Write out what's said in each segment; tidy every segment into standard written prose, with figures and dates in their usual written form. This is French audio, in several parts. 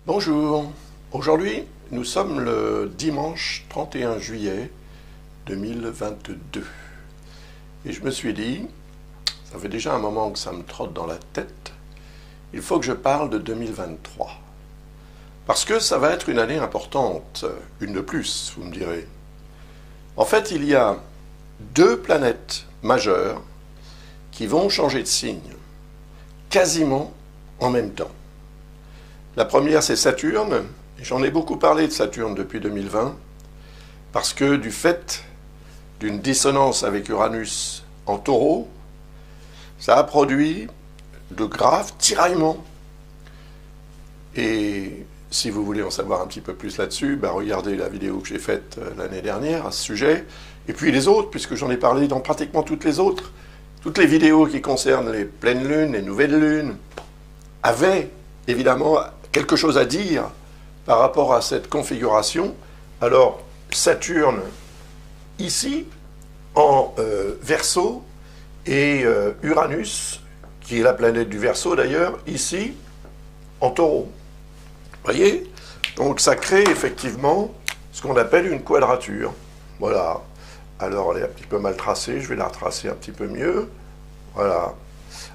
Bonjour, aujourd'hui nous sommes le dimanche 31 juillet 2022 et je me suis dit, ça fait déjà un moment que ça me trotte dans la tête, il faut que je parle de 2023 parce que ça va être une année importante, une de plus vous me direz. En fait il y a deux planètes majeures qui vont changer de signe quasiment en même temps. La première, c'est Saturne. J'en ai beaucoup parlé de Saturne depuis 2020, parce que du fait d'une dissonance avec Uranus en Taureau, ça a produit de graves tiraillements. Et si vous voulez en savoir un petit peu plus là-dessus, regardez la vidéo que j'ai faite l'année dernière à ce sujet, et puis les autres, puisque j'en ai parlé dans pratiquement toutes les autres. Toutes les vidéos qui concernent les pleines lunes, les nouvelles lunes, avaient évidemment quelque chose à dire par rapport à cette configuration. Alors, Saturne, ici, en Verseau, et Uranus, qui est la planète du Verseau d'ailleurs, ici, en Taureau. Vous voyez? Donc ça crée effectivement ce qu'on appelle une quadrature. Voilà. Alors, elle est un petit peu mal tracée, je vais la retracer un petit peu mieux. Voilà.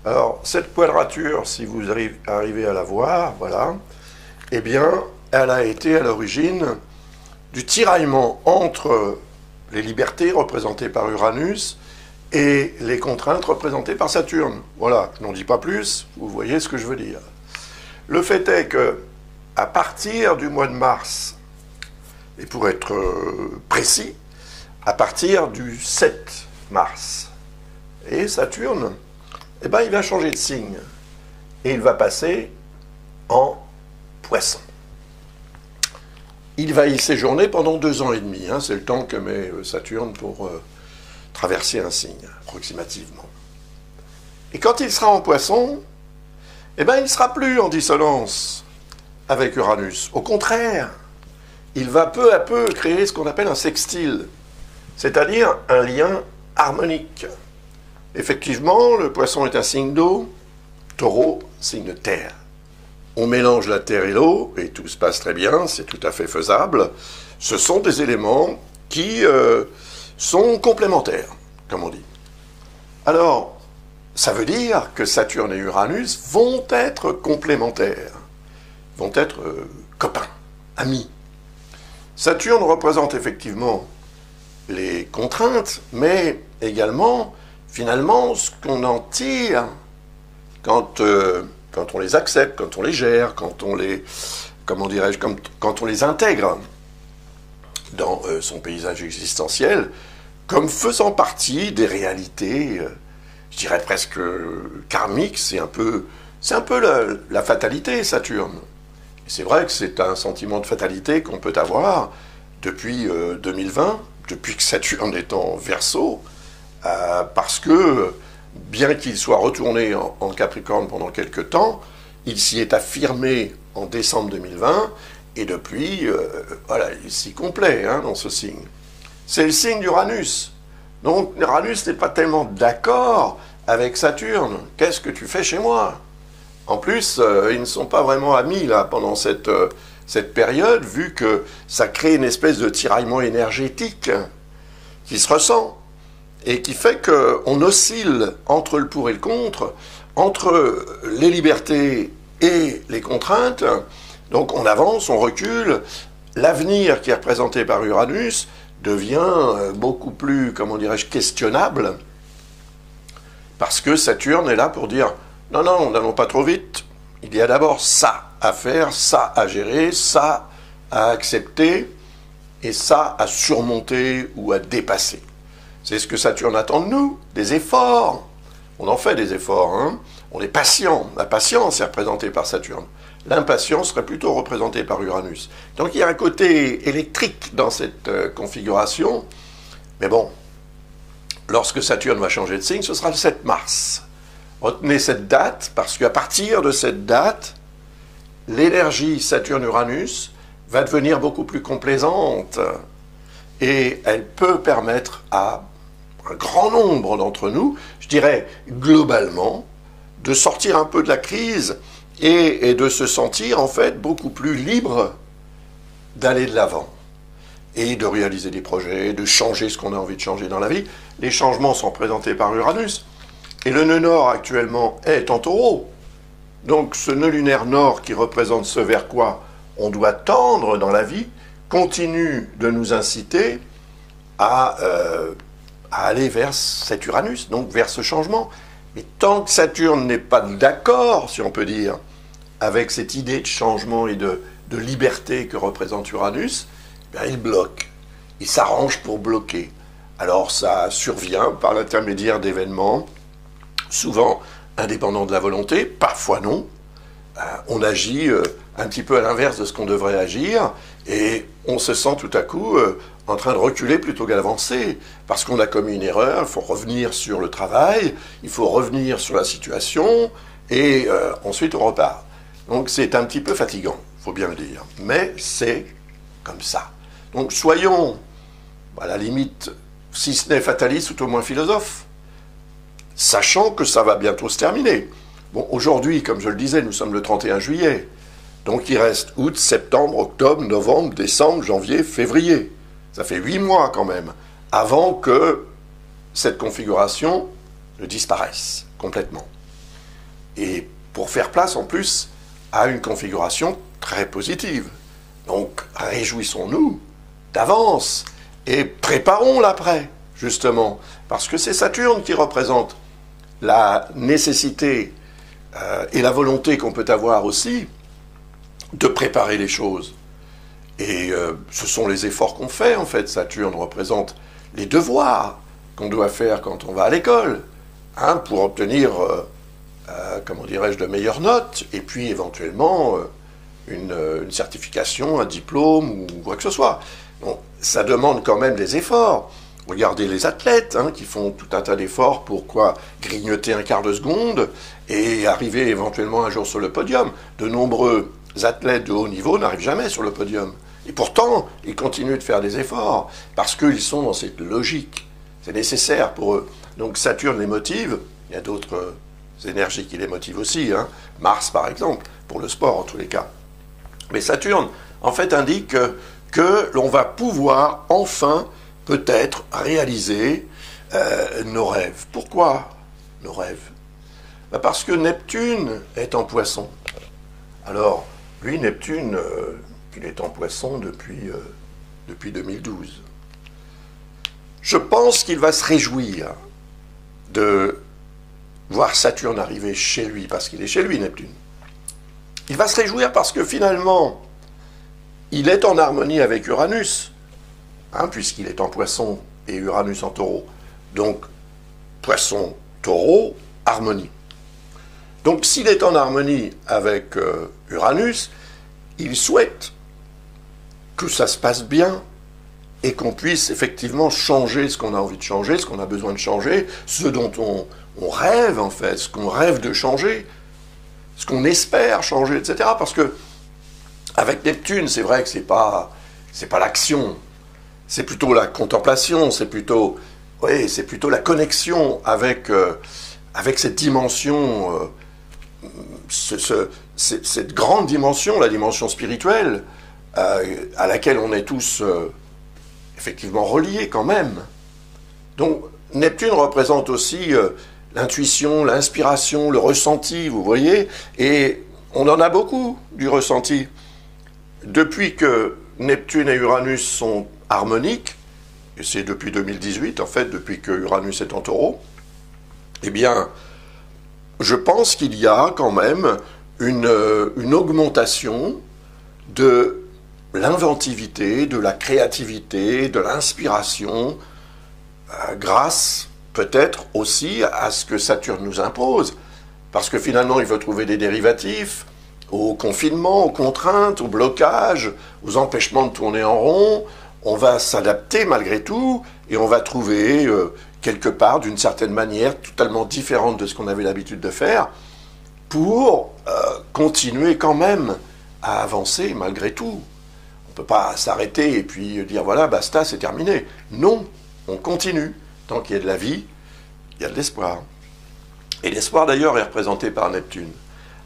Alors, cette quadrature, si vous arrivez à la voir, voilà, eh bien, elle a été à l'origine du tiraillement entre les libertés représentées par Uranus et les contraintes représentées par Saturne. Voilà, je n'en dis pas plus, vous voyez ce que je veux dire. Le fait est que, à partir du mois de mars, et pour être précis, à partir du 7 mars, et Saturne, eh bien, il va changer de signe. Et il va passer en Poisson. Il va y séjourner pendant 2 ans et demi. C'est le temps que met Saturne pour traverser un signe, approximativement. Et quand il sera en Poisson, eh bien, il ne sera plus en dissonance avec Uranus. Au contraire, il va peu à peu créer ce qu'on appelle un sextile, c'est-à-dire un lien harmonique. Effectivement, le Poisson est un signe d'eau, Taureau, signe de terre. On mélange la terre et l'eau, et tout se passe très bien, c'est tout à fait faisable. Ce sont des éléments qui sont complémentaires, comme on dit. Alors, ça veut dire que Saturne et Uranus vont être complémentaires, vont être copains, amis. Saturne représente effectivement les contraintes, mais également finalement, ce qu'on en tire quand on les accepte, quand on les gère, quand on les, comment dirais-je, quand on les intègre dans son paysage existentiel, comme faisant partie des réalités, je dirais presque karmiques, c'est un peu la fatalité, Saturne. Et c'est vrai que c'est un sentiment de fatalité qu'on peut avoir depuis 2020, depuis que Saturne est en Verseau, parce que, bien qu'il soit retourné en Capricorne pendant quelque temps, il s'y est affirmé en décembre 2020, et depuis, voilà, il s'y complaît dans ce signe. C'est le signe d'Uranus. Donc, Uranus n'est pas tellement d'accord avec Saturne. Qu'est-ce que tu fais chez moi? En plus, ils ne sont pas vraiment amis là, pendant cette période, vu que ça crée une espèce de tiraillement énergétique qui se ressent. Et qui fait qu'on oscille entre le pour et le contre, entre les libertés et les contraintes. Donc on avance, on recule. L'avenir qui est représenté par Uranus devient beaucoup plus, comment dirais-je, questionnable. Parce que Saturne est là pour dire « Non, non, n'allons pas trop vite. Il y a d'abord ça à faire, ça à gérer, ça à accepter et ça à surmonter ou à dépasser. » C'est ce que Saturne attend de nous, des efforts. On en fait des efforts, On est patient. La patience est représentée par Saturne. L'impatience serait plutôt représentée par Uranus. Donc il y a un côté électrique dans cette configuration. Mais bon, lorsque Saturne va changer de signe, ce sera le 7 mars. Retenez cette date, parce qu'à partir de cette date, l'énergie Saturne-Uranus va devenir beaucoup plus complaisante. Et elle peut permettre à un grand nombre d'entre nous, je dirais globalement, de sortir un peu de la crise et de se sentir en fait beaucoup plus libre d'aller de l'avant et de réaliser des projets, de changer ce qu'on a envie de changer dans la vie. Les changements sont présentés par Uranus, et le nœud nord actuellement est en Taureau. Donc ce nœud lunaire nord qui représente ce vers quoi on doit tendre dans la vie, continue de nous inciter à aller vers cet Uranus, donc vers ce changement. Mais tant que Saturne n'est pas d'accord, si on peut dire, avec cette idée de changement et de liberté que représente Uranus, bien, il bloque, il s'arrange pour bloquer. Alors ça survient par l'intermédiaire d'événements, souvent indépendants de la volonté, parfois non. On agit un petit peu à l'inverse de ce qu'on devrait agir, et on se sent tout à coup en train de reculer plutôt qu'à avancer, parce qu'on a commis une erreur. Il faut revenir sur le travail, il faut revenir sur la situation, et ensuite on repart. Donc c'est un petit peu fatigant, il faut bien le dire, mais c'est comme ça. Donc soyons, à la limite, si ce n'est fataliste, tout au moins philosophe, sachant que ça va bientôt se terminer. Bon, aujourd'hui, comme je le disais, nous sommes le 31 juillet, donc il reste août, septembre, octobre, novembre, décembre, janvier, février. Ça fait 8 mois quand même, avant que cette configuration ne disparaisse complètement. Et pour faire place en plus à une configuration très positive. Donc réjouissons-nous d'avance et préparons l'après, justement, parce que c'est Saturne qui représente la nécessité et la volonté qu'on peut avoir aussi de préparer les choses. Et ce sont les efforts qu'on fait, en fait. Saturne représente les devoirs qu'on doit faire quand on va à l'école, hein, pour obtenir, comment dirais-je, de meilleures notes, et puis éventuellement une certification, un diplôme ou quoi que ce soit. Donc, ça demande quand même des efforts. Regardez les athlètes hein, qui font tout un tas d'efforts pour grignoter un quart de seconde et arriver éventuellement un jour sur le podium. De nombreux athlètes de haut niveau n'arrivent jamais sur le podium. Et pourtant, ils continuent de faire des efforts parce qu'ils sont dans cette logique. C'est nécessaire pour eux. Donc Saturne les motive. Il y a d'autres énergies qui les motivent aussi. Hein. Mars, par exemple, pour le sport en tous les cas. Mais Saturne, en fait, indique que l'on va pouvoir enfin peut-être réaliser nos rêves. Pourquoi nos rêves? Parce que Neptune est en Poisson. Alors, lui, Neptune, il est en Poisson depuis 2012. Je pense qu'il va se réjouir de voir Saturne arriver chez lui, parce qu'il est chez lui, Neptune. Il va se réjouir parce que finalement, il est en harmonie avec Uranus, hein, puisqu'il est en Poisson et Uranus en Taureau. Donc, Poisson, Taureau, harmonie. Donc, s'il est en harmonie avec Uranus, il souhaite que ça se passe bien et qu'on puisse effectivement changer ce qu'on a envie de changer, ce qu'on a besoin de changer, ce dont on rêve en fait, ce qu'on rêve de changer, ce qu'on espère changer, etc. Parce que avec Neptune, c'est vrai que c'est pas l'action, c'est plutôt la contemplation, c'est plutôt la connexion avec cette dimension, cette grande dimension, la dimension spirituelle, à laquelle on est tous effectivement reliés quand même. Donc Neptune représente aussi l'intuition, l'inspiration, le ressenti, vous voyez, et on en a beaucoup du ressenti. Depuis que Neptune et Uranus sont harmoniques, et c'est depuis 2018 en fait, depuis que Uranus est en Taureau, eh bien, je pense qu'il y a quand même une augmentation de l'inventivité, de la créativité, de l'inspiration, grâce peut-être aussi à ce que Saturne nous impose, parce que finalement il veut trouver des dérivatifs au confinement, aux contraintes, au blocage, aux empêchements de tourner en rond. On va s'adapter malgré tout et on va trouver quelque part, d'une certaine manière, totalement différente de ce qu'on avait l'habitude de faire, pour continuer quand même à avancer malgré tout. On ne peut pas s'arrêter et puis dire voilà, basta, c'est terminé. Non, on continue. Tant qu'il y a de la vie, il y a de l'espoir. Et l'espoir d'ailleurs est représenté par Neptune.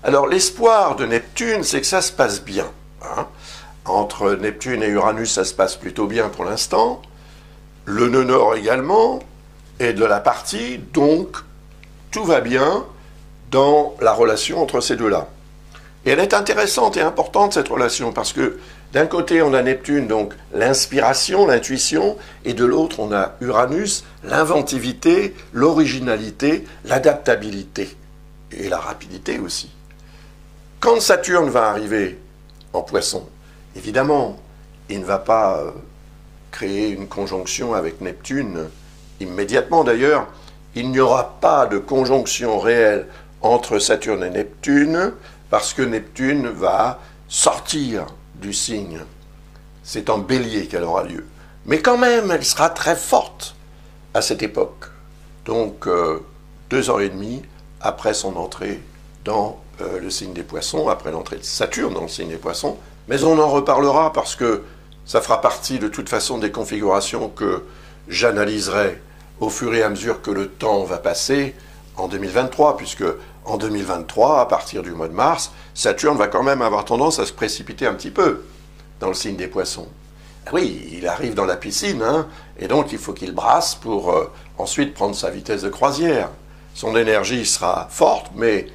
Alors l'espoir de Neptune, c'est que ça se passe bien. Hein. Entre Neptune et Uranus, ça se passe plutôt bien pour l'instant. Le nœud nord également, et de la partie, donc tout va bien dans la relation entre ces deux-là. Et elle est intéressante et importante, cette relation, parce que d'un côté, on a Neptune, donc l'inspiration, l'intuition, et de l'autre, on a Uranus, l'inventivité, l'originalité, l'adaptabilité, et la rapidité aussi. Quand Saturne va arriver en Poisson, évidemment, il ne va pas créer une conjonction avec Neptune immédiatement. D'ailleurs, il n'y aura pas de conjonction réelle entre Saturne et Neptune, parce que Neptune va sortir du signe. C'est en Bélier qu'elle aura lieu. Mais quand même, elle sera très forte à cette époque. Donc, 2 ans et demi après son entrée dans le signe des Poissons, après l'entrée de Saturne dans le signe des Poissons. Mais on en reparlera parce que ça fera partie de toute façon des configurations que j'analyserai au fur et à mesure que le temps va passer en 2023, puisque en 2023, à partir du mois de mars, Saturne va quand même avoir tendance à se précipiter un petit peu dans le signe des Poissons. Oui, il arrive dans la piscine, hein, et donc il faut qu'il brasse pour ensuite prendre sa vitesse de croisière. Son énergie sera forte, mais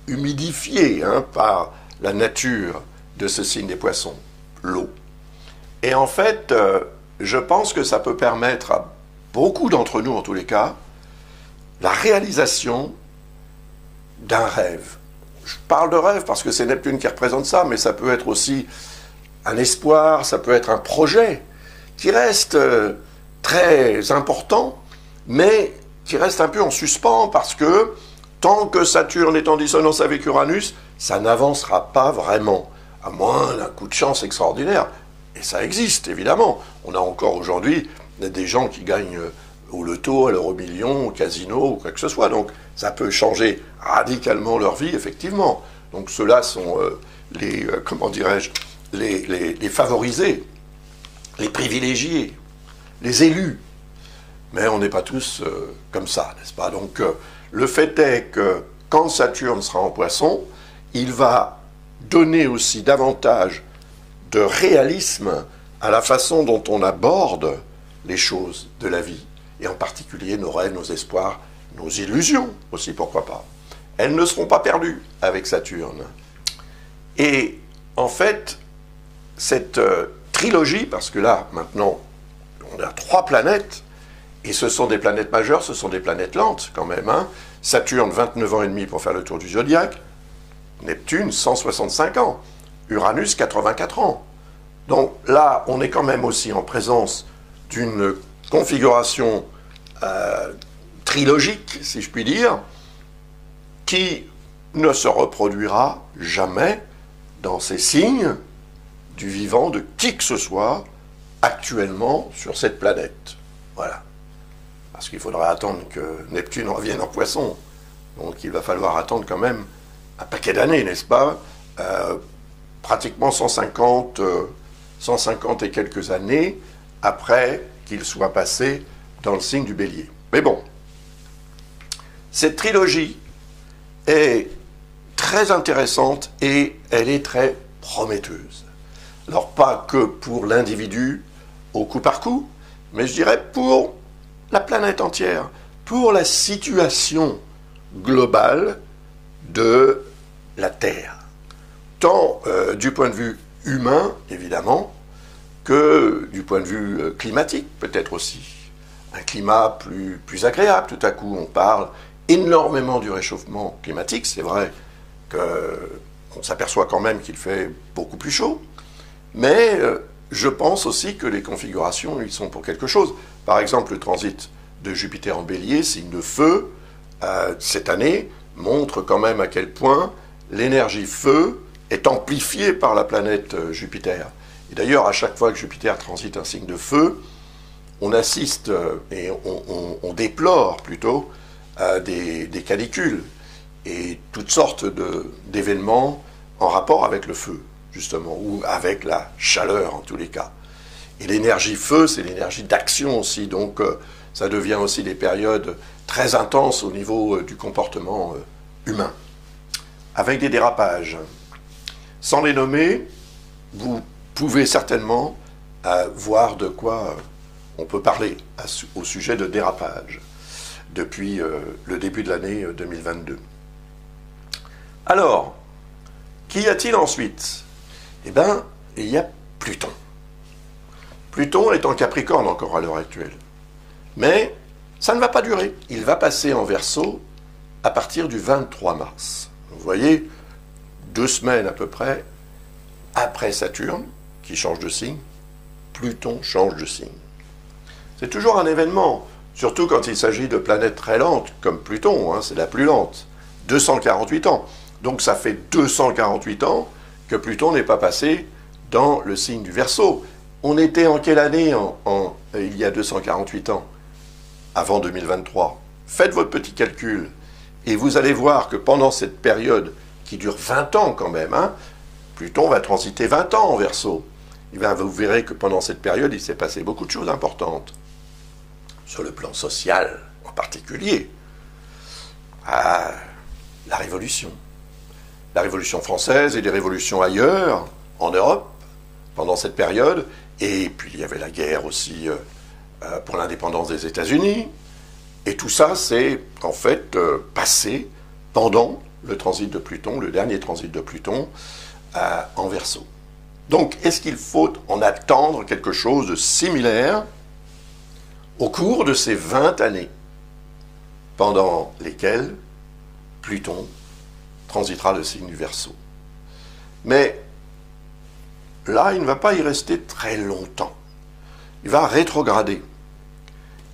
humidifiée hein, par la nature de ce signe des Poissons, l'eau. Et en fait, je pense que ça peut permettre à beaucoup d'entre nous, en tous les cas, la réalisation d'un rêve. Je parle de rêve parce que c'est Neptune qui représente ça, mais ça peut être aussi un espoir, ça peut être un projet qui reste très important, mais qui reste un peu en suspens parce que tant que Saturne est en dissonance avec Uranus, ça n'avancera pas vraiment, à moins d'un coup de chance extraordinaire. Et ça existe, évidemment. On a encore aujourd'hui des gens qui gagnent au loto, à l'euro-million, au casino, ou quoi que ce soit. Donc, ça peut changer radicalement leur vie, effectivement. Donc, ceux-là sont comment dirais-je, les favorisés, les privilégiés, les élus. Mais on n'est pas tous comme ça, n'est-ce pas? Donc, le fait est que quand Saturne sera en Poisson, il va donner aussi davantage de réalisme à la façon dont on aborde les choses de la vie, et en particulier nos rêves, nos espoirs, nos illusions aussi, pourquoi pas. Elles ne seront pas perdues avec Saturne. Et en fait, cette trilogie, parce que là, maintenant, on a 3 planètes, et ce sont des planètes majeures, ce sont des planètes lentes quand même. Hein. Saturne, 29 ans et demi pour faire le tour du zodiaque, Neptune, 165 ans, Uranus, 84 ans. Donc là, on est quand même aussi en présence d'une configuration trilogique, si je puis dire, qui ne se reproduira jamais dans ces signes du vivant de qui que ce soit actuellement sur cette planète. Voilà. Parce qu'il faudra attendre que Neptune revienne en Poisson. Donc il va falloir attendre quand même un paquet d'années, n'est-ce pas? Pratiquement 150 et quelques années après qu'il soit passé dans le signe du Bélier. Mais bon, cette trilogie est très intéressante et elle est très prometteuse. Alors pas que pour l'individu au coup par coup, mais je dirais pour la planète entière, pour la situation globale de la Terre. Tant du point de vue humain, évidemment, que du point de vue climatique, peut-être aussi. Un climat plus agréable. Tout à coup, on parle énormément du réchauffement climatique. C'est vrai qu'on s'aperçoit quand même qu'il fait beaucoup plus chaud. Mais je pense aussi que les configurations, ils sont pour quelque chose. Par exemple, le transit de Jupiter en Bélier, signe de feu, cette année, montre quand même à quel point l'énergie feu est amplifiée par la planète Jupiter. Et d'ailleurs, à chaque fois que Jupiter transite un signe de feu, on assiste et on déplore plutôt des canicules et toutes sortes d'événements en rapport avec le feu, justement, ou avec la chaleur en tous les cas. Et l'énergie feu, c'est l'énergie d'action aussi, donc ça devient aussi des périodes très intenses au niveau du comportement humain. avec des dérapages. Sans les nommer, vous pouvez certainement voir de quoi on peut parler au sujet de dérapage depuis le début de l'année 2022. Alors, qu'y a-t-il ensuite? Eh bien, il y a Pluton. Pluton est en Capricorne encore à l'heure actuelle. Mais ça ne va pas durer. Il va passer en Verseau à partir du 23 mars. Vous voyez, 2 semaines à peu près après Saturne, qui change de signe, Pluton change de signe. C'est toujours un événement, surtout quand il s'agit de planètes très lentes, comme Pluton, hein, c'est la plus lente, 248 ans. Donc ça fait 248 ans que Pluton n'est pas passé dans le signe du Verseau. On était en quelle année il y a 248 ans? Avant 2023. Faites votre petit calcul et vous allez voir que pendant cette période qui dure 20 ans quand même, hein, Pluton va transiter 20 ans en Verseau. Vous verrez que pendant cette période, il s'est passé beaucoup de choses importantes. Sur le plan social en particulier. La Révolution. La Révolution française et des révolutions ailleurs, en Europe, pendant cette période. Et puis il y avait la guerre aussi pour l'indépendance des États-Unis. Et tout ça, c'est en fait passé pendant le transit de Pluton, le dernier transit de Pluton en Verseau. Donc, est-ce qu'il faut en attendre quelque chose de similaire au cours de ces 20 années pendant lesquelles Pluton transitera le signe du Verseau? Mais là, il ne va pas y rester très longtemps. Il va rétrograder.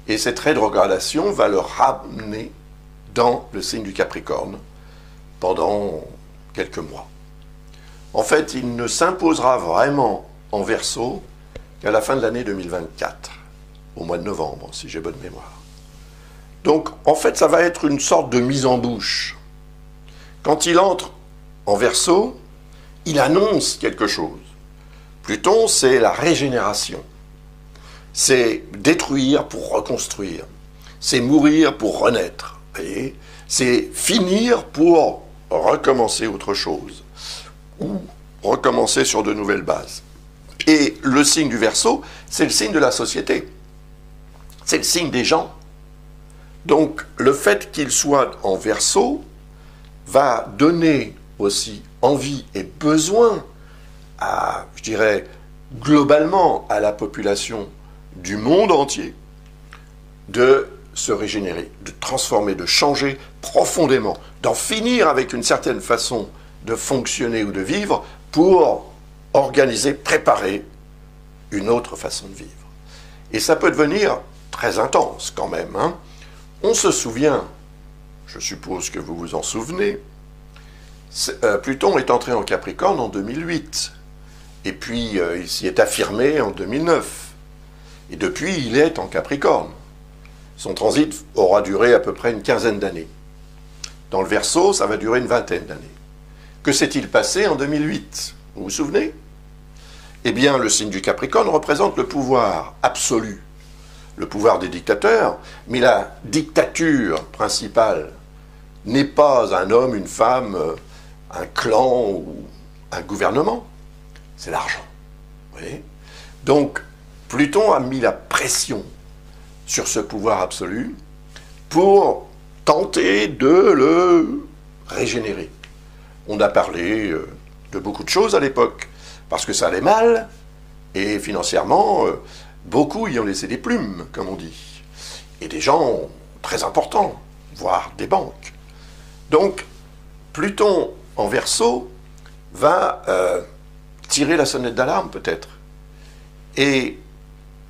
Et cette rétrogradation va le ramener dans le signe du Capricorne pendant quelques mois. En fait, il ne s'imposera vraiment en Verseau qu'à la fin de l'année 2024, au mois de novembre, si j'ai bonne mémoire. Donc, en fait, ça va être une sorte de mise en bouche. Quand il entre en Verseau, il annonce quelque chose. Pluton, c'est la régénération. C'est détruire pour reconstruire. C'est mourir pour renaître. Voyez, c'est finir pour recommencer autre chose. Ou recommencer sur de nouvelles bases. Et le signe du Verseau, c'est le signe de la société. C'est le signe des gens. Donc, le fait qu'il soit en Verseau va donner aussi envie et besoin je dirais, globalement à la population du monde entier, de se régénérer, de transformer, de changer profondément, d'en finir avec une certaine façon de fonctionner ou de vivre pour organiser, préparer une autre façon de vivre. Et ça peut devenir très intense quand même, hein. On se souvient, je suppose que vous vous en souvenez, Pluton est entré en Capricorne en 2008. Et puis, il s'y est affirmé en 2009. Et depuis, il est en Capricorne. Son transit aura duré à peu près une quinzaine d'années. Dans le Verseau, ça va durer une vingtaine d'années. Que s'est-il passé en 2008? Vous vous souvenez? Eh bien, le signe du Capricorne représente le pouvoir absolu, le pouvoir des dictateurs, mais la dictature principale n'est pas un homme, une femme, un clan ou un gouvernement. C'est l'argent. Vous voyez? Donc, Pluton a mis la pression sur ce pouvoir absolu pour tenter de le régénérer. On a parlé de beaucoup de choses à l'époque, parce que ça allait mal, et financièrement, beaucoup y ont laissé des plumes, comme on dit, et des gens très importants, voire des banques. Donc, Pluton en Verseau va tirer la sonnette d'alarme peut-être et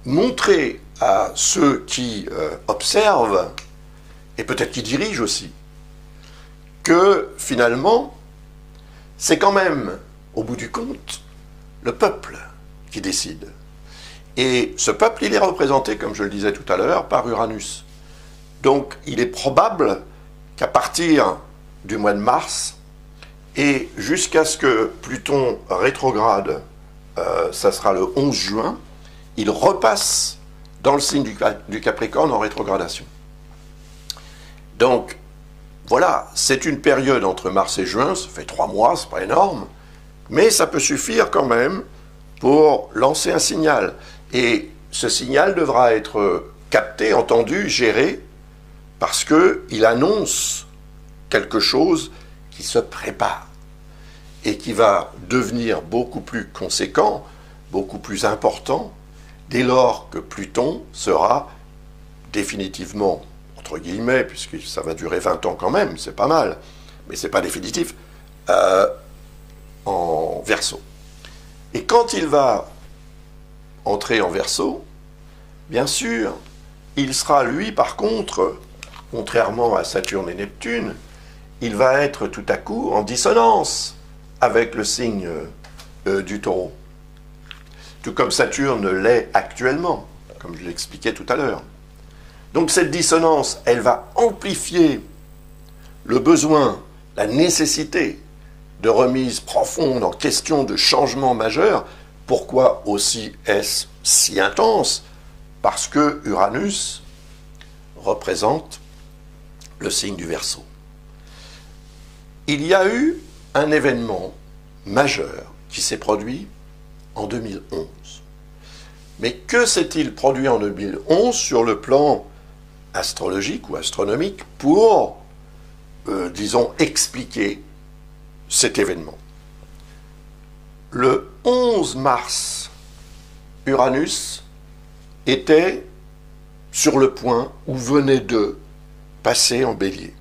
montrer à ceux qui observent et peut-être qui dirigent aussi que finalement c'est quand même au bout du compte le peuple qui décide. Et ce peuple, il est représenté, comme je le disais tout à l'heure, par Uranus. Donc il est probable qu'à partir du mois de mars et jusqu'à ce que Pluton rétrograde, ça sera le 11 juin, il repasse dans le signe du Capricorne en rétrogradation. Donc, voilà, c'est une période entre mars et juin, ça fait 3 mois, c'est pas énorme, mais ça peut suffire quand même pour lancer un signal. Et ce signal devra être capté, entendu, géré, parce qu'il annonce quelque chose qui se prépare et qui va devenir beaucoup plus conséquent, beaucoup plus important, dès lors que Pluton sera définitivement, entre guillemets, puisque ça va durer 20 ans quand même, c'est pas mal, mais c'est pas définitif, en Verseau. Et quand il va entrer en Verseau, bien sûr, il sera, lui, par contre, contrairement à Saturne et Neptune, il va être tout à coup en dissonance avec le signe du Taureau. Tout comme Saturne l'est actuellement, comme je l'expliquais tout à l'heure. Donc cette dissonance, elle va amplifier le besoin, la nécessité de remise profonde en question de changement majeur. Pourquoi aussi est-ce si intense? Parce que Uranus représente le signe du Verseau. Il y a eu un événement majeur qui s'est produit en 2011. Mais que s'est-il produit en 2011 sur le plan astrologique ou astronomique pour, disons, expliquer cet événement? Le 11 mars, Uranus était sur le point où venait de passer en Bélier.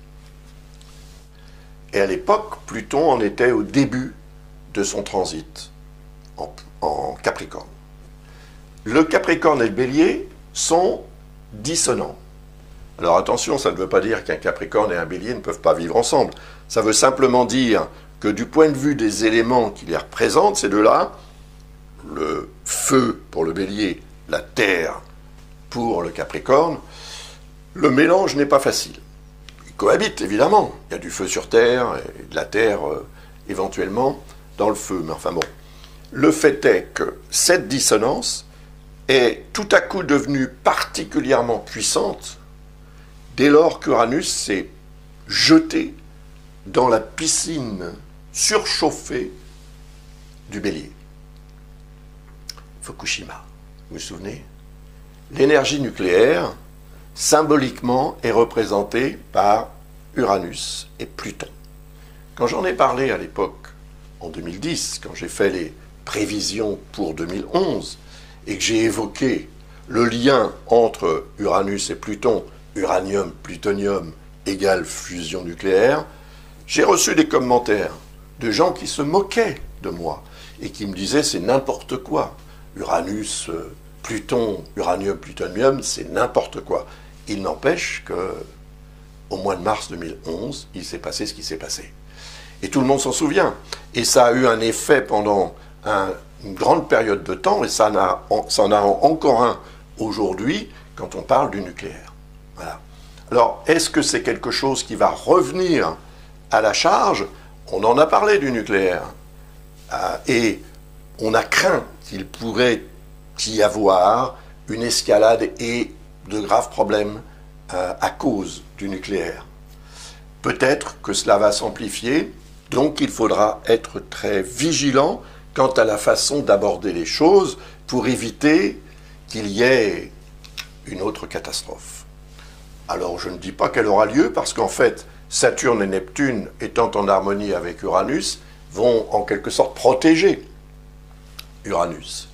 Et à l'époque, Pluton en était au début de son transit en Capricorne. Le Capricorne et le Bélier sont dissonants. Alors attention, ça ne veut pas dire qu'un Capricorne et un Bélier ne peuvent pas vivre ensemble. Ça veut simplement dire que du point de vue des éléments qui les représentent, ces deux-là, le feu pour le Bélier, la terre pour le Capricorne, le mélange n'est pas facile. Ils cohabitent évidemment, il y a du feu sur terre et de la terre éventuellement dans le feu, mais enfin bon. Le fait est que cette dissonance est tout à coup devenue particulièrement puissante dès lors qu'Uranus s'est jeté dans la piscine surchauffée du Bélier. Fukushima, vous vous souvenez? L'énergie nucléaire, symboliquement, est représentée par Uranus et Pluton. Quand j'en ai parlé à l'époque, en 2010, quand j'ai fait les prévisions pour 2011, et que j'ai évoqué le lien entre Uranus et Pluton, uranium, plutonium égale fusion nucléaire, j'ai reçu des commentaires de gens qui se moquaient de moi et qui me disaient c'est n'importe quoi. Uranus, Pluton, uranium, plutonium, c'est n'importe quoi. Il n'empêche que au mois de mars 2011, il s'est passé ce qui s'est passé. Et tout le monde s'en souvient. Et ça a eu un effet pendant une grande période de temps, et ça en a encore un aujourd'hui quand on parle du nucléaire. Voilà. Alors, est-ce que c'est quelque chose qui va revenir à la charge? On en a parlé du nucléaire. Et on a craint qu'il pourrait y avoir une escalade et de graves problèmes à cause du nucléaire. Peut-être que cela va s'amplifier, donc il faudra être très vigilant quant à la façon d'aborder les choses pour éviter qu'il y ait une autre catastrophe. Alors je ne dis pas qu'elle aura lieu parce qu'en fait, Saturne et Neptune, étant en harmonie avec Uranus, vont en quelque sorte protéger Uranus.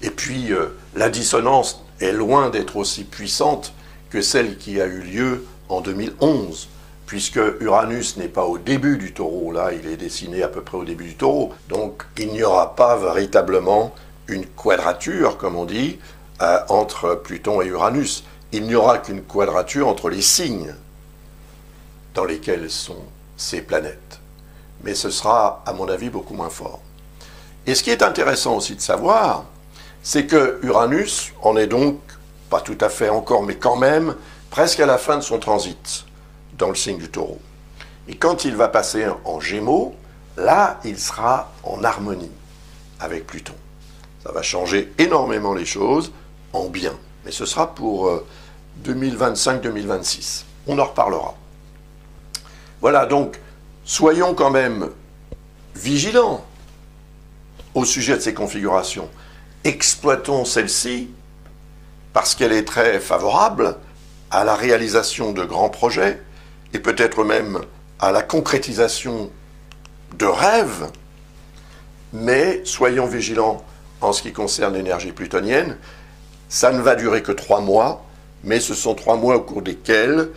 Et puis la dissonance est loin d'être aussi puissante que celle qui a eu lieu en 2011, puisque Uranus n'est pas au début du Taureau, là il est dessiné à peu près au début du Taureau, donc il n'y aura pas véritablement une quadrature, comme on dit, entre Pluton et Uranus. Il n'y aura qu'une quadrature entre les signes dans lesquels sont ces planètes. Mais ce sera, à mon avis, beaucoup moins fort. Et ce qui est intéressant aussi de savoir, c'est que Uranus en est donc, pas tout à fait encore, mais quand même, presque à la fin de son transit dans le signe du Taureau. Et quand il va passer en Gémeaux, là, il sera en harmonie avec Pluton. Ça va changer énormément les choses en bien. Mais ce sera pour 2025-2026. On en reparlera. Voilà, donc soyons quand même vigilants au sujet de ces configurations. Exploitons celle-ci parce qu'elle est très favorable à la réalisation de grands projets et peut-être même à la concrétisation de rêves, mais soyons vigilants en ce qui concerne l'énergie plutonienne. Ça ne va durer que 3 mois, mais ce sont 3 mois au cours desquels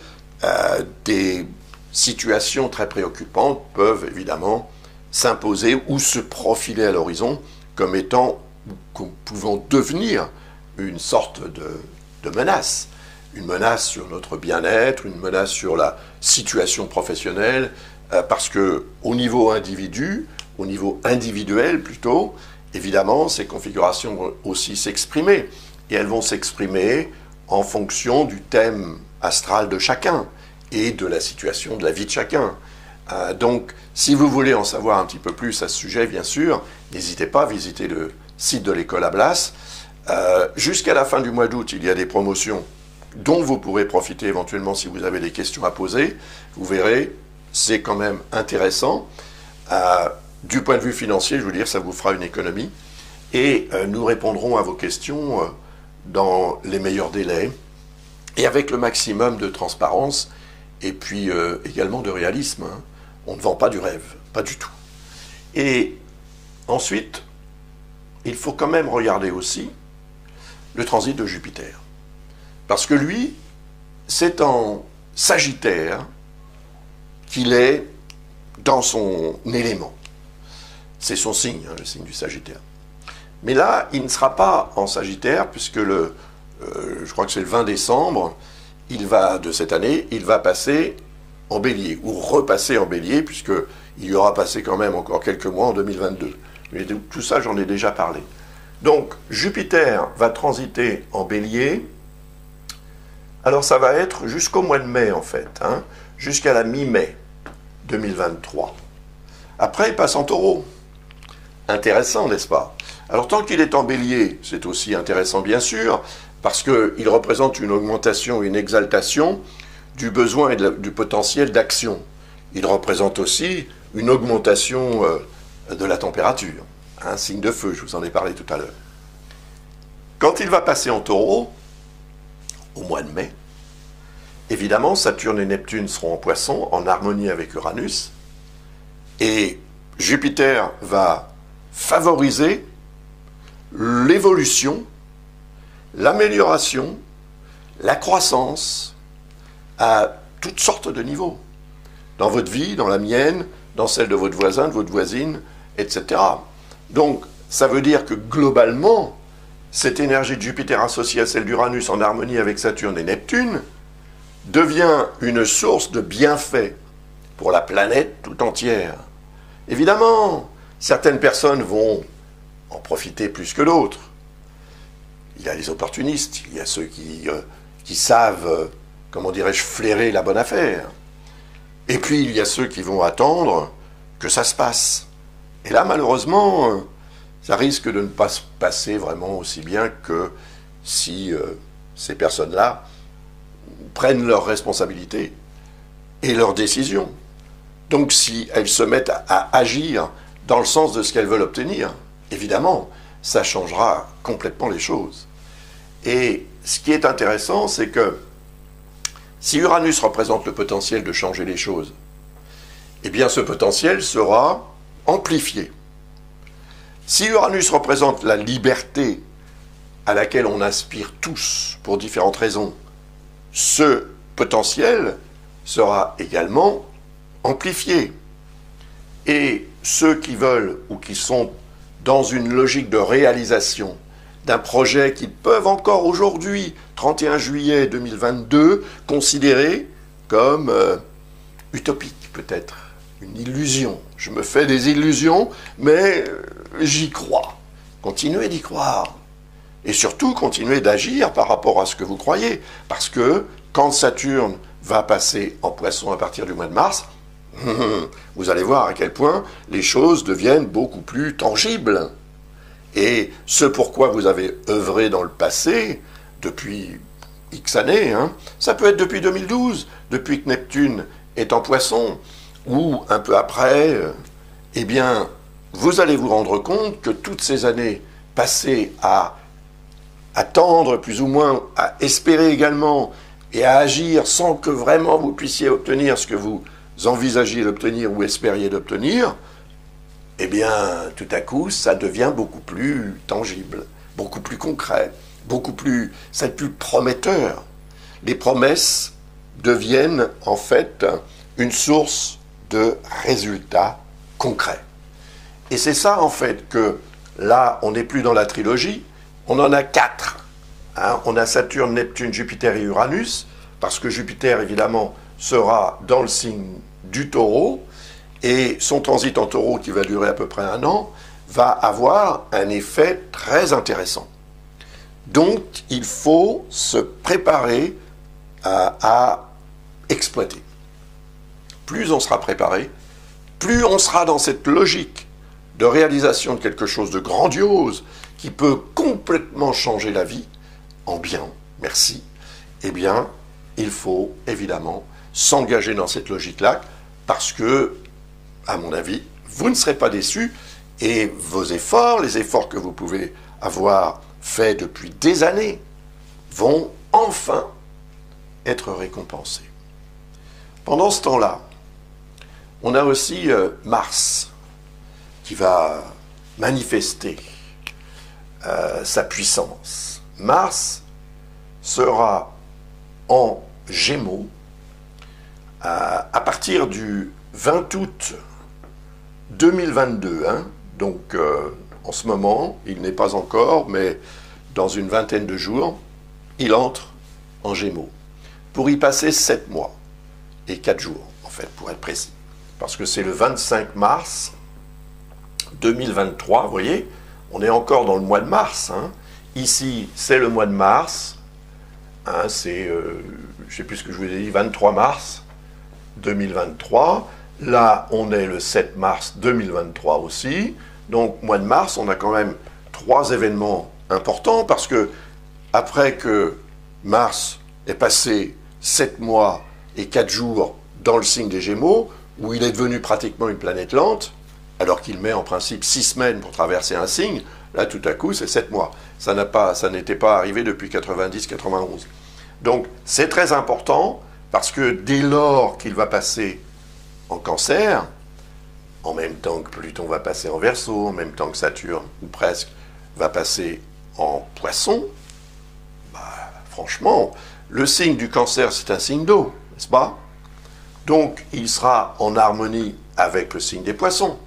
des situations très préoccupantes peuvent évidemment s'imposer ou se profiler à l'horizon comme étant, comme pouvant devenir une sorte de menace. Une menace sur notre bien-être, une menace sur la situation professionnelle, parce que au niveau individuel plutôt, évidemment, ces configurations vont aussi s'exprimer. Et elles vont s'exprimer en fonction du thème astral de chacun et de la situation de la vie de chacun. Donc, si vous voulez en savoir un petit peu plus à ce sujet, bien sûr, n'hésitez pas à visiter le site de l'école Ablas. Jusqu'à la fin du mois d'août, il y a des promotions dont vous pourrez profiter éventuellement si vous avez des questions à poser. Vous verrez, c'est quand même intéressant. Du point de vue financier, je veux dire, ça vous fera une économie. Et nous répondrons à vos questions dans les meilleurs délais et avec le maximum de transparence et puis également de réalisme. On ne vend pas du rêve, pas du tout. Et ensuite, il faut quand même regarder aussi le transit de Jupiter. Parce que lui, c'est en Sagittaire qu'il est dans son élément. C'est son signe, le signe du Sagittaire. Mais là, il ne sera pas en Sagittaire, puisque je crois que c'est le 20 décembre de cette année, il va passer en Bélier, ou repasser en Bélier, puisqu'il y aura passé quand même encore quelques mois en 2022. Mais tout ça, j'en ai déjà parlé. Donc, Jupiter va transiter en Bélier. Alors, ça va être jusqu'au mois de mai, en fait, jusqu'à la mi-mai 2023. Après, il passe en Taureau. Intéressant, n'est-ce pas? Alors, tant qu'il est en Bélier, c'est aussi intéressant, bien sûr, parce qu'il représente une augmentation, une exaltation du besoin et du potentiel d'action. Il représente aussi une augmentation de la température. Un signe de feu, je vous en ai parlé tout à l'heure. Quand il va passer en Taureau, au mois de mai, évidemment, Saturne et Neptune seront en Poisson, en harmonie avec Uranus, et Jupiter va favoriser l'évolution, l'amélioration, la croissance à toutes sortes de niveaux. Dans votre vie, dans la mienne, dans celle de votre voisin, de votre voisine, etc. Donc, ça veut dire que globalement, cette énergie de Jupiter associée à celle d'Uranus en harmonie avec Saturne et Neptune devient une source de bienfaits pour la planète tout entière. Évidemment, certaines personnes vont en profiter plus que d'autres. Il y a les opportunistes, il y a ceux qui savent, comment dirais-je, flairer la bonne affaire. Et puis, il y a ceux qui vont attendre que ça se passe. Et là, malheureusement, ça risque de ne pas se passer vraiment aussi bien que si ces personnes-là prennent leurs responsabilités et leurs décisions. Donc, si elles se mettent à agir dans le sens de ce qu'elles veulent obtenir, évidemment, ça changera complètement les choses. Et ce qui est intéressant, c'est que si Uranus représente le potentiel de changer les choses, eh bien ce potentiel sera amplifié. Si Uranus représente la liberté à laquelle on aspire tous pour différentes raisons, ce potentiel sera également amplifié. Et ceux qui veulent ou qui sont dans une logique de réalisation d'un projet qu'ils peuvent encore aujourd'hui, 31 juillet 2022, considérer comme utopique peut-être, une illusion. Je me fais des illusions, mais j'y crois. Continuez d'y croire. Et surtout, continuez d'agir par rapport à ce que vous croyez. Parce que quand Saturne va passer en Poisson à partir du mois de mars, vous allez voir à quel point les choses deviennent beaucoup plus tangibles. Et ce pourquoi vous avez œuvré dans le passé, depuis X années, ça peut être depuis 2012, depuis que Neptune est en Poisson, ou un peu après, eh bien, vous allez vous rendre compte que toutes ces années passées à attendre plus ou moins, à espérer également, et à agir sans que vraiment vous puissiez obtenir ce que vous envisagiez d'obtenir ou espériez d'obtenir, eh bien, tout à coup, ça devient beaucoup plus tangible, beaucoup plus concret, c'est plus prometteur. Les promesses deviennent en fait une source de résultats concrets. Et c'est ça en fait que là, on n'est plus dans la trilogie, on en a 4. On a Saturne, Neptune, Jupiter et Uranus, parce que Jupiter évidemment sera dans le signe du Taureau, et son transit en Taureau, qui va durer à peu près 1 an, va avoir un effet très intéressant. Donc, il faut se préparer à exploiter. Plus on sera préparé, plus on sera dans cette logique de réalisation de quelque chose de grandiose qui peut complètement changer la vie, en bien, merci, eh bien, il faut évidemment s'engager dans cette logique-là, parce que, à mon avis, vous ne serez pas déçus, et vos efforts, les efforts que vous pouvez avoir faits depuis des années, vont enfin être récompensés. Pendant ce temps-là, on a aussi Mars, qui va manifester sa puissance. Mars sera en Gémeaux à partir du 20 août 2022. Donc, en ce moment, il n'est pas encore, mais dans une vingtaine de jours, il entre en Gémeaux, pour y passer 7 mois, et 4 jours, en fait, pour être précis. Parce que c'est le 25 mars 2023, vous voyez, on est encore dans le mois de mars. Ici, c'est le mois de mars, c'est, je ne sais plus ce que je vous ai dit, 23 mars 2023. Là, on est le 7 mars 2023 aussi. Donc, mois de mars, on a quand même 3 événements importants, parce que après que Mars est passé 7 mois et 4 jours dans le signe des Gémeaux, où il est devenu pratiquement une planète lente, alors qu'il met en principe 6 semaines pour traverser un signe, là tout à coup c'est 7 mois. Ça n'était pas arrivé depuis 90-91. Donc c'est très important, parce que dès lors qu'il va passer en Cancer, en même temps que Pluton va passer en Verseau, en même temps que Saturne, ou presque, va passer en Poisson, franchement, le signe du Cancer, c'est un signe d'eau, n'est-ce pas? Donc, il sera en harmonie avec le signe des Poissons,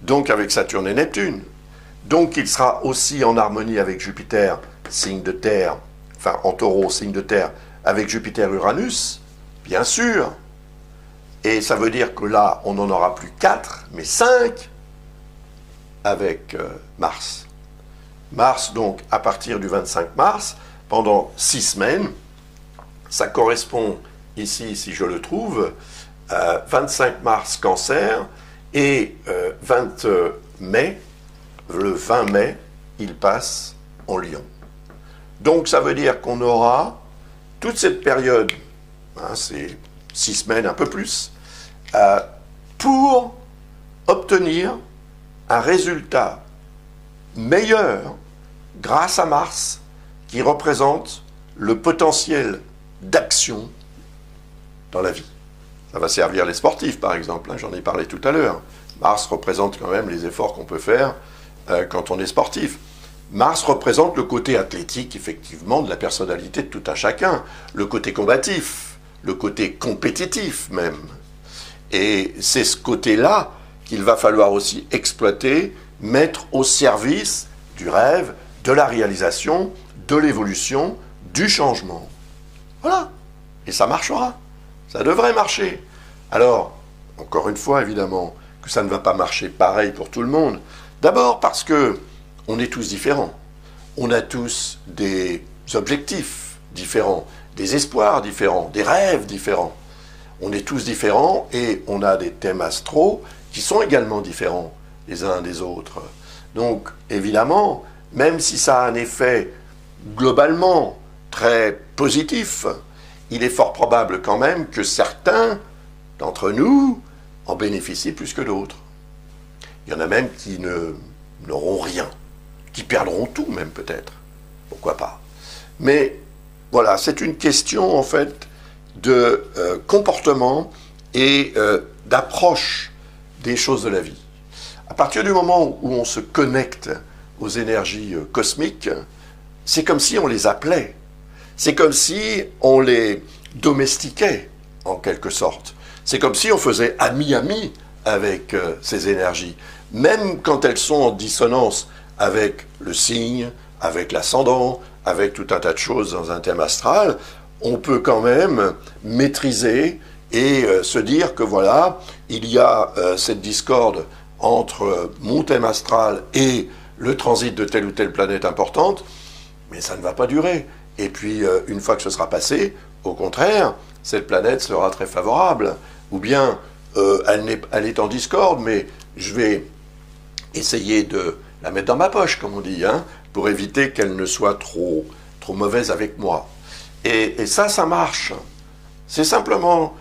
donc avec Saturne et Neptune. Donc, il sera aussi en harmonie avec Jupiter, signe de terre, enfin, en Taureau, signe de terre, avec Jupiter-Uranus, bien sûr. Et ça veut dire que là, on n'en aura plus 4, mais 5 avec Mars. Mars, donc, à partir du 25 mars, pendant 6 semaines, ça correspond ici, si je le trouve, 25 mars Cancer, et 20 mai, le 20 mai, il passe en Lion. Donc ça veut dire qu'on aura toute cette période, c'est 6 semaines, un peu plus, pour obtenir un résultat meilleur grâce à Mars, qui représente le potentiel d'action dans la vie. Ça va servir les sportifs, par exemple, j'en ai parlé tout à l'heure. Mars représente quand même les efforts qu'on peut faire quand on est sportif. Mars représente le côté athlétique, effectivement, de la personnalité de tout un chacun, le côté combatif, le côté compétitif même. Et c'est ce côté-là qu'il va falloir aussi exploiter, mettre au service du rêve, de la réalisation, de l'évolution, du changement. Voilà. Et ça marchera. Ça devrait marcher. Alors, encore une fois, évidemment, que ça ne va pas marcher pareil pour tout le monde. D'abord parce que on est tous différents. On a tous des objectifs différents, des espoirs différents, des rêves différents. On est tous différents et on a des thèmes astraux qui sont également différents les uns des autres. Donc, évidemment, même si ça a un effet globalement très positif, il est fort probable quand même que certains d'entre nous en bénéficient plus que d'autres. Il y en a même qui n'auront rien, qui perdront tout même peut-être. Pourquoi pas? Mais voilà, c'est une question en fait de comportement et d'approche des choses de la vie. À partir du moment où on se connecte aux énergies cosmiques, c'est comme si on les appelait. C'est comme si on les domestiquait, en quelque sorte. C'est comme si on faisait ami-ami avec ces énergies. Même quand elles sont en dissonance avec le signe, avec l'ascendant, avec tout un tas de choses dans un thème astral, on peut quand même maîtriser et se dire que voilà, il y a cette discorde entre mon thème astral et le transit de telle ou telle planète importante, mais ça ne va pas durer. Et puis, une fois que ce sera passé, au contraire, cette planète sera très favorable. Ou bien, elle est en discorde, mais je vais essayer de la mettre dans ma poche, comme on dit, hein, pour éviter qu'elle ne soit trop mauvaise avec moi. Et ça marche. C'est simplement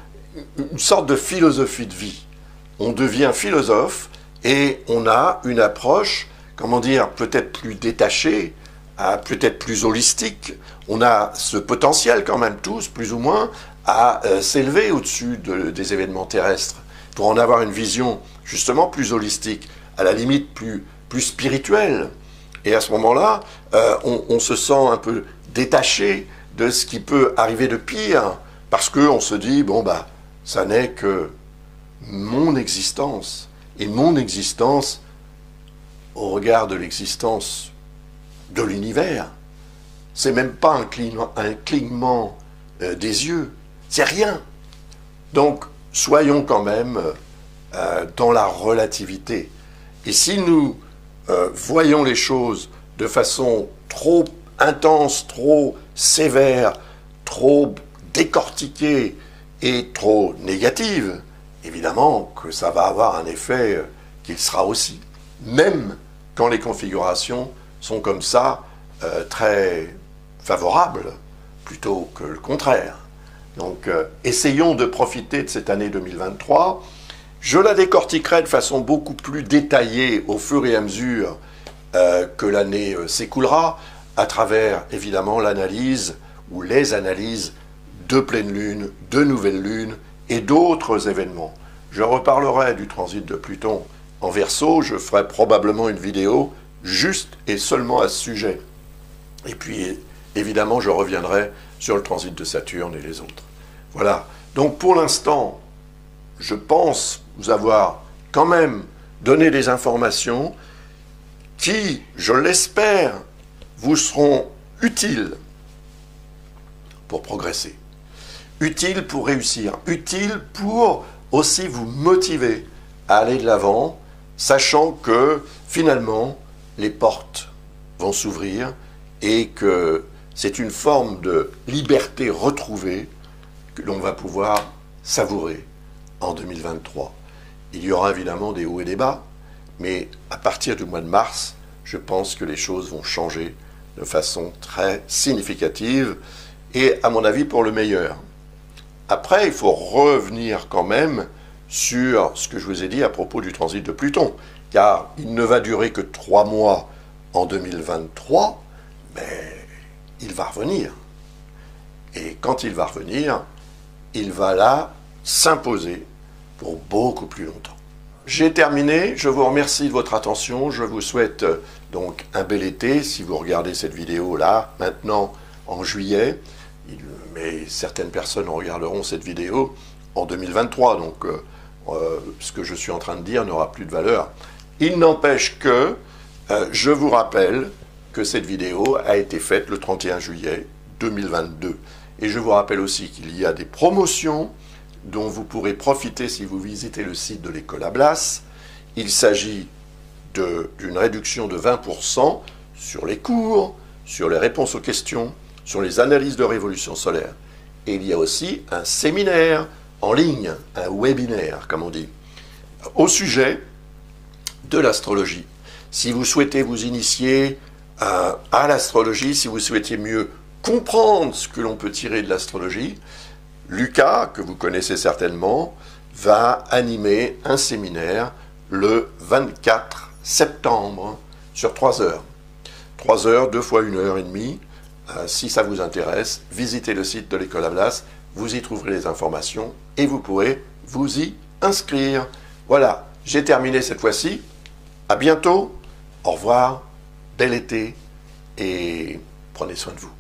une sorte de philosophie de vie. On devient philosophe et on a une approche, comment dire, peut-être plus détachée, peut-être plus holistique. On a ce potentiel quand même tous, plus ou moins, à s'élever au-dessus des événements terrestres, pour en avoir une vision justement plus holistique, à la limite plus spirituelle. Et à ce moment-là, on se sent un peu détaché de ce qui peut arriver de pire, parce qu'on se dit, bon bah, ça n'est que mon existence. Et mon existence, au regard de l'existence de l'univers, c'est même pas un clignement des yeux, c'est rien. Donc, soyons quand même dans la relativité. Et si nous voyons les choses de façon trop intense, trop sévère, trop décortiquée et trop négative, évidemment que ça va avoir un effet qu'il sera aussi. Même quand les configurations sont comme ça, très favorables, plutôt que le contraire. Donc, essayons de profiter de cette année 2023. Je la décortiquerai de façon beaucoup plus détaillée au fur et à mesure que l'année s'écoulera, à travers, évidemment, l'analyse ou les analyses de pleine lune, de nouvelle lune et d'autres événements. Je reparlerai du transit de Pluton en Verseau, je ferai probablement une vidéo juste et seulement à ce sujet. Et puis, évidemment, je reviendrai sur le transit de Saturne et les autres. Voilà. Donc, pour l'instant, je pense vous avoir quand même donné des informations qui, je l'espère, vous seront utiles pour progresser, utiles pour réussir, utiles pour aussi vous motiver à aller de l'avant, sachant que, finalement, les portes vont s'ouvrir et que c'est une forme de liberté retrouvée que l'on va pouvoir savourer en 2023. Il y aura évidemment des hauts et des bas, mais à partir du mois de mars, je pense que les choses vont changer de façon très significative et, à mon avis, pour le meilleur. Après, il faut revenir quand même sur ce que je vous ai dit à propos du transit de Pluton, car il ne va durer que 3 mois en 2023, mais il va revenir. Et quand il va revenir, il va là s'imposer pour beaucoup plus longtemps. J'ai terminé, je vous remercie de votre attention, je vous souhaite donc un bel été, si vous regardez cette vidéo là, maintenant en juillet, mais certaines personnes regarderont cette vidéo en 2023, donc ce que je suis en train de dire n'aura plus de valeur. Il n'empêche que je vous rappelle que cette vidéo a été faite le 31 juillet 2022. Et je vous rappelle aussi qu'il y a des promotions dont vous pourrez profiter si vous visitez le site de l'École Ablas. Il s'agit d'une réduction de 20% sur les cours, sur les réponses aux questions, sur les analyses de révolution solaire. Et il y a aussi un séminaire en ligne, un webinaire, comme on dit, au sujet de l'astrologie. Si vous souhaitez vous initier à l'astrologie, si vous souhaitez mieux comprendre ce que l'on peut tirer de l'astrologie, Lucas, que vous connaissez certainement, va animer un séminaire le 24 septembre sur 3 heures. 3 heures, 2 fois 1h30. Si ça vous intéresse, visitez le site de l'École Ablas, vous y trouverez les informations et vous pourrez vous y inscrire. Voilà, j'ai terminé cette fois-ci. À bientôt, au revoir, bel été et prenez soin de vous.